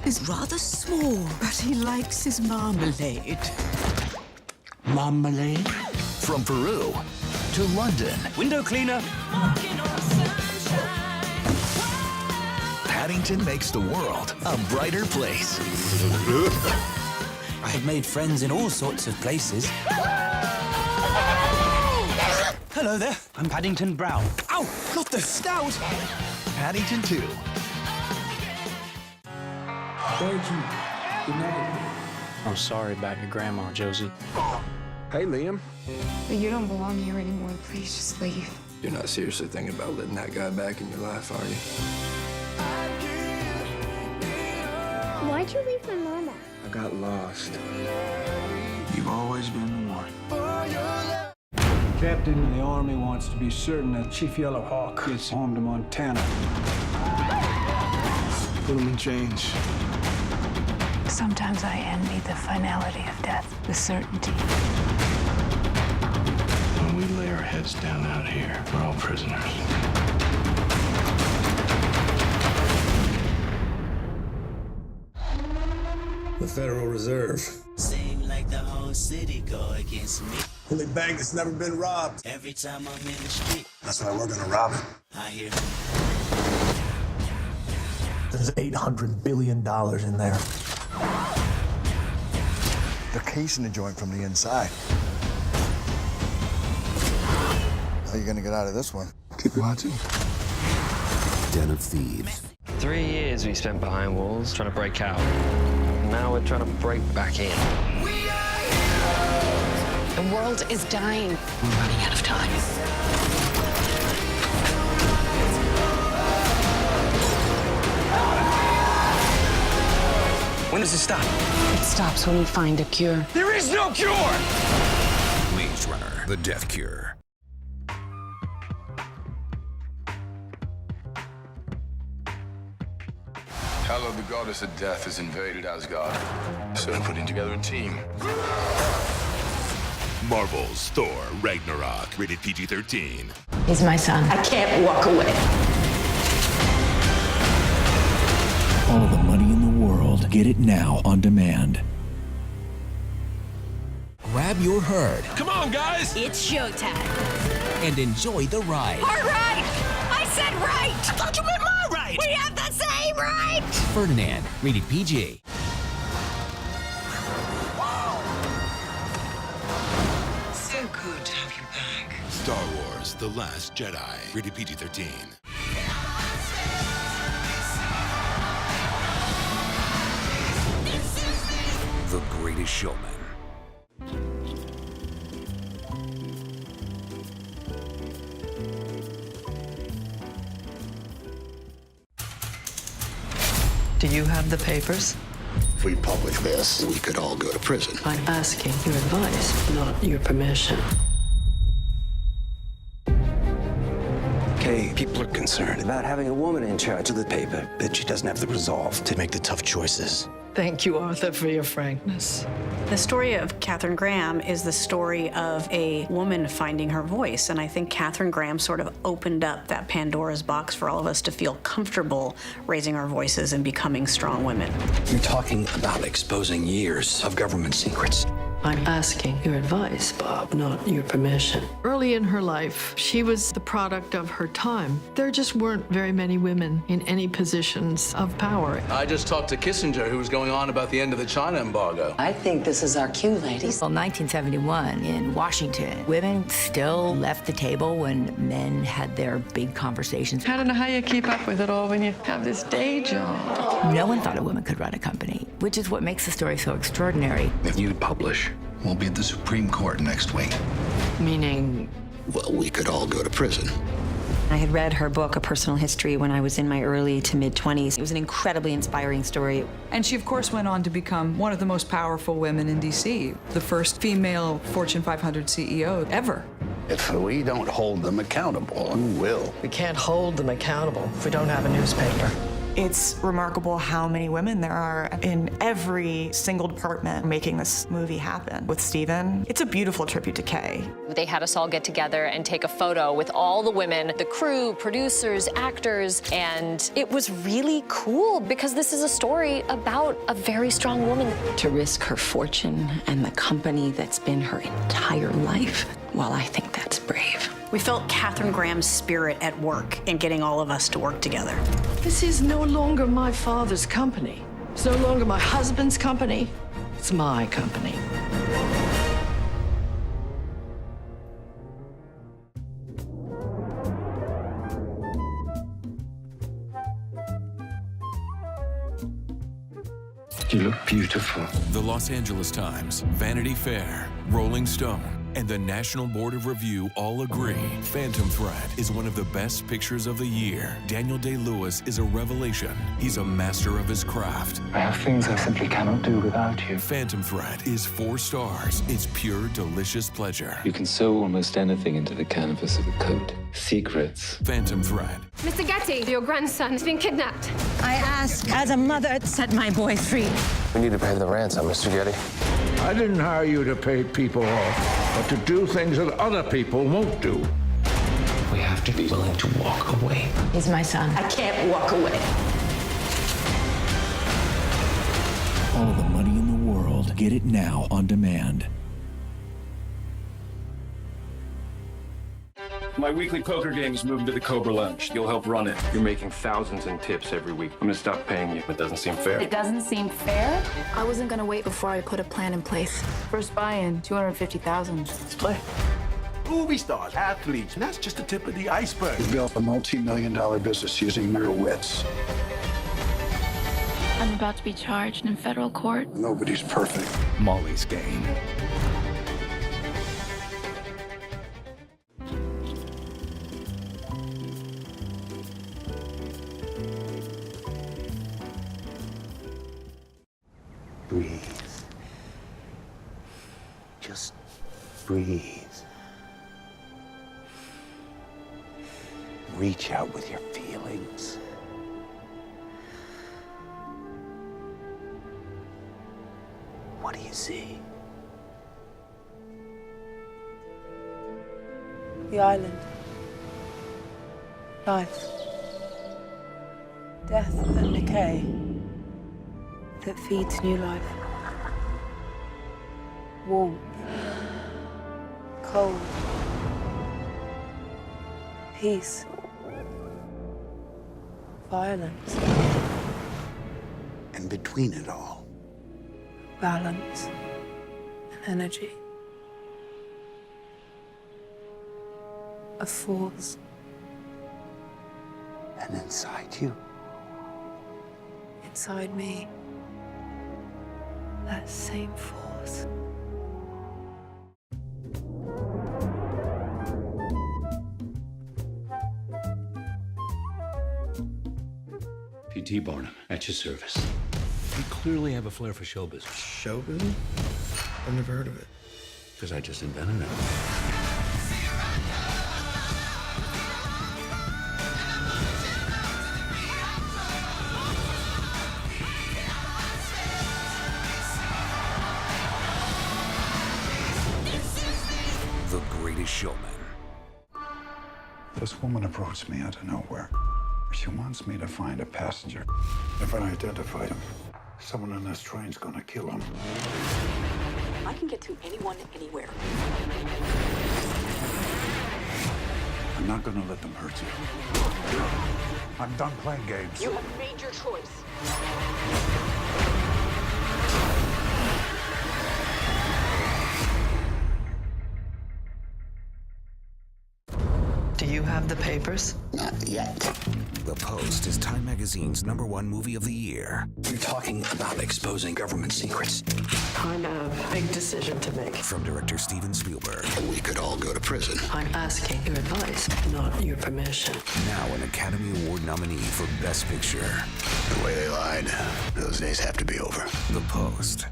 is rather small, but he likes his marmalade. Marmalade? From Peru to London. Window cleaner. Paddington makes the world a brighter place. I have made friends in all sorts of places. Hello there, I'm Paddington Brown. Ow, not the snout! Paddington 2. Thank you. Good night. I'm sorry about your grandma, Josie. Hey, Liam. You don't belong here anymore. Please just leave. You're not seriously thinking about letting that guy back in your life, are you? Why'd you leave my mama? I got lost. You've always been the one. Captain of the Army wants to be certain that Chief Yellow Hawk gets home to Montana. Put him in chains. Sometimes I envy the finality of death, the certainty. When we lay our heads down out here, we're all prisoners. The Federal Reserve. Seem like the whole city go against me. Only bank that's never been robbed. Every time I'm in the street. That's why we're gonna rob it. I hear. There's $800 billion in there. They're casing the joint from the inside. How are you gonna get out of this one? Keep watching. Den of Thieves. 3 years we spent behind walls trying to break out. Now we're trying to break back in. The world is dying. We're running out of time. When does it stop? It stops when we find a cure. There is no cure! Maze Runner, The Death Cure. Hela, the goddess of death, has invaded Asgard. So we're putting together a team. Marvel's Thor Ragnarok, rated PG-13. He's my son. I can't walk away. All the money in the world. Get it now on demand. Grab your herd. Come on, guys! It's showtime. And enjoy the ride. All right! I said right! I thought you meant my right! We have the same right! Ferdinand, rated PG. So good to have you back. Star Wars, The Last Jedi, rated PG-13. The Greatest Showman. Do you have the papers? If we publish this, we could all go to prison. I'm asking your advice, not your permission. Okay, people are concerned about having a woman in charge of the paper, that she doesn't have the resolve to make the tough choices. Thank you, Arthur, for your frankness. The story of Katharine Graham is the story of a woman finding her voice, and I think Katharine Graham sort of opened up that Pandora's box for all of us to feel comfortable raising our voices and becoming strong women. You're talking about exposing years of government secrets. I'm asking your advice, Bob, not your permission. Early in her life, she was the product of her time. There just weren't very many women in any positions of power. I just talked to Kissinger, who was going on about the end of the China embargo. I think this is our cue, ladies. Well, 1971 in Washington, women still left the table when men had their big conversations. I don't know how you keep up with it all when you have this day job. No one thought a woman could run a company, which is what makes the story so extraordinary. If you publish, we'll be at the Supreme Court next week. Meaning? Well, we could all go to prison. I had read her book, A Personal History, when I was in my early to mid-20s. It was an incredibly inspiring story. And she, of course, went on to become one of the most powerful women in D.C., the first female Fortune 500 CEO ever. If we don't hold them accountable, who will? We can't hold them accountable if we don't have a newspaper. It's remarkable how many women there are in every single department making this movie happen. With Steven, it's a beautiful tribute to Kay. They had us all get together and take a photo with all the women, the crew, producers, actors, and it was really cool because this is a story about a very strong woman. To risk her fortune and the company that's been her entire life, well, I think that's brave. We felt Katharine Graham's spirit at work in getting all of us to work together. This is no longer my father's company. It's no longer my husband's company. It's my company. You look beautiful. The Los Angeles Times, Vanity Fair, Rolling Stone, and the National Board of Review all agree Phantom Thread is one of the best pictures of the year. Daniel Day-Lewis is a revelation. He's a master of his craft. I have things I simply cannot do without you. Phantom Thread is 4 stars. It's pure, delicious pleasure. You can sew almost anything into the canvas of a coat. Secrets. Phantom Thread. Mr. Getty, your grandson's been kidnapped. I ask, as a mother, set my boy free. We need to pay the ransom, Mr. Getty. I didn't hire you to pay people off, but to do things that other people won't do. We have to be willing to walk away. He's my son. I can't walk away. All the money in the world. Get it now on demand. My weekly poker game is moving to the Cobra Lounge. You'll help run it. You're making thousands in tips every week. I'm gonna stop paying you. It doesn't seem fair. It doesn't seem fair? I wasn't gonna wait before I put a plan in place. First buy-in, $250,000. Let's play. Movie stars, athletes, and that's just the tip of the iceberg. You built a multi-million-dollar business using your wits. I'm about to be charged in federal court. Nobody's perfect. Molly's Game. Breathe. Just breathe. Reach out with your feelings. What do you see? The island. Life. Death and decay that feeds new life. Warmth. Cold. Peace. Violence. And between it all, Balance. And energy. A force. and inside you. Inside me. That same force. P.T. Barnum, at your service. You clearly have a flair for show business. Show business? I've never heard of it. Because I just invented it. The Greatest Showman. This woman approached me out of nowhere. She wants me to find a passenger. If I identify him, someone on this train's gonna kill him. I can get to anyone, anywhere. I'm not gonna let them hurt you. I'm done playing games. You have made your choice. Do you have the papers? Not yet. The Post is Time Magazine's #1 movie of the year. You're talking about exposing government secrets. Kind of big decision to make. From director Steven Spielberg. We could all go to prison. I'm asking your advice, not your permission. Now an Academy Award nominee for Best Picture. The way they lied, those days have to be over. The Post.